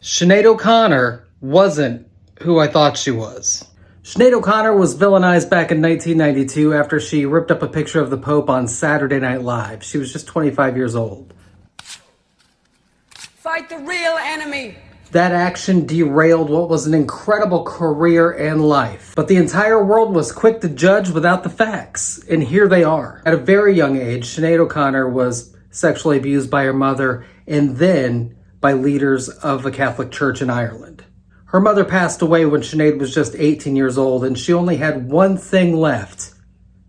Sinead O'Connor wasn't who I thought she was. Sinead O'Connor was villainized back in 1992 after she ripped up a picture of the Pope on Saturday Night Live. She was just 25 years old. Fight the real enemy. That action derailed what was an incredible career and life. But the entire world was quick to judge without the facts. And here they are. At a very young age, Sinead O'Connor was sexually abused by her mother and then by leaders of the Catholic Church in Ireland. Her mother passed away when Sinead was just 18 years old, and she only had one thing left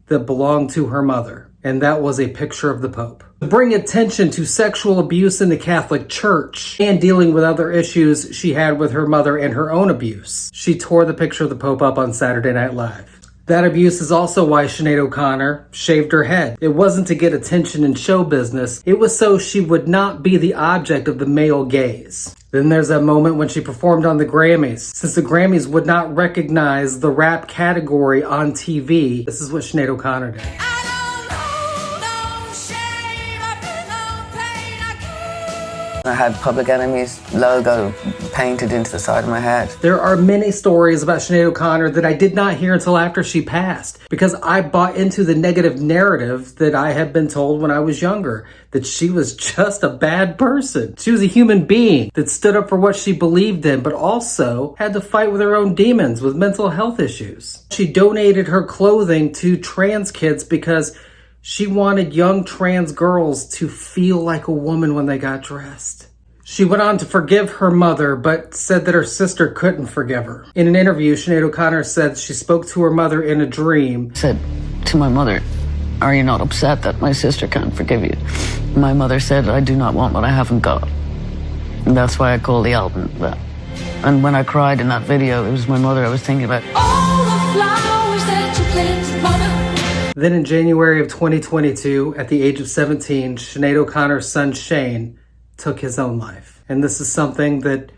that belonged to her mother, and that was a picture of the Pope. To bring attention to sexual abuse in the Catholic Church and dealing with other issues she had with her mother and her own abuse, she tore the picture of the Pope up on Saturday Night Live. That abuse is also why Sinead O'Connor shaved her head. It wasn't to get attention in show business, it was so she would not be the object of the male gaze. Then there's that moment when she performed on the Grammys. Since the Grammys would not recognize the rap category on TV, this is what Sinead O'Connor did. I had Public Enemy's logo painted into the side of my head. There are many stories about Sinead O'Connor that I did not hear until after she passed, because I bought into the negative narrative that I had been told when I was younger, that she was just a bad person. She was a human being that stood up for what she believed in, but also had to fight with her own demons, with mental health issues. She donated her clothing to trans kids because she wanted young trans girls to feel like a woman when they got dressed. She went on to forgive her mother, but said that her sister couldn't forgive her. In an interview, Sinead O'Connor said she spoke to her mother in a dream. Said to my mother, "Are you not upset that my sister can't forgive you?" My mother said, "I do not want what I haven't got." And that's why I called the album that. And when I cried in that video, it was my mother I was thinking about. All the flowers that you planted, mother. Then in January of 2022, at the age of 17, Sinead O'Connor's son Shane took his own life. And this is something that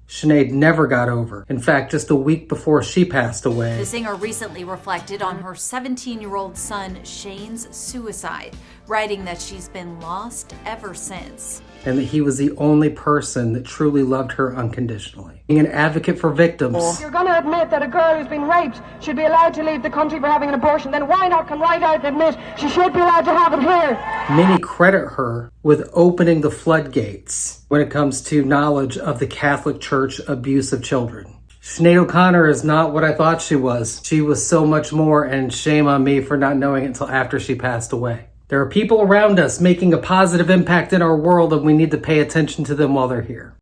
Sinead never got over. In fact, just a week before she passed away, the singer recently reflected on her 17-year-old son Shane's suicide, writing that she's been lost ever since. and that he was the only person that truly loved her unconditionally. Being an advocate for victims. If you're going to admit that a girl who's been raped should be allowed to leave the country for having an abortion, then why not come right out and admit she should be allowed to have it here? Many credit her with opening the floodgates when it comes to knowledge of the Catholic Church abuse of children. Sinead O'Connor is not what I thought she was. She was so much more, and shame on me for not knowing it until after she passed away. There are people around us making a positive impact in our world, and we need to pay attention to them while they're here.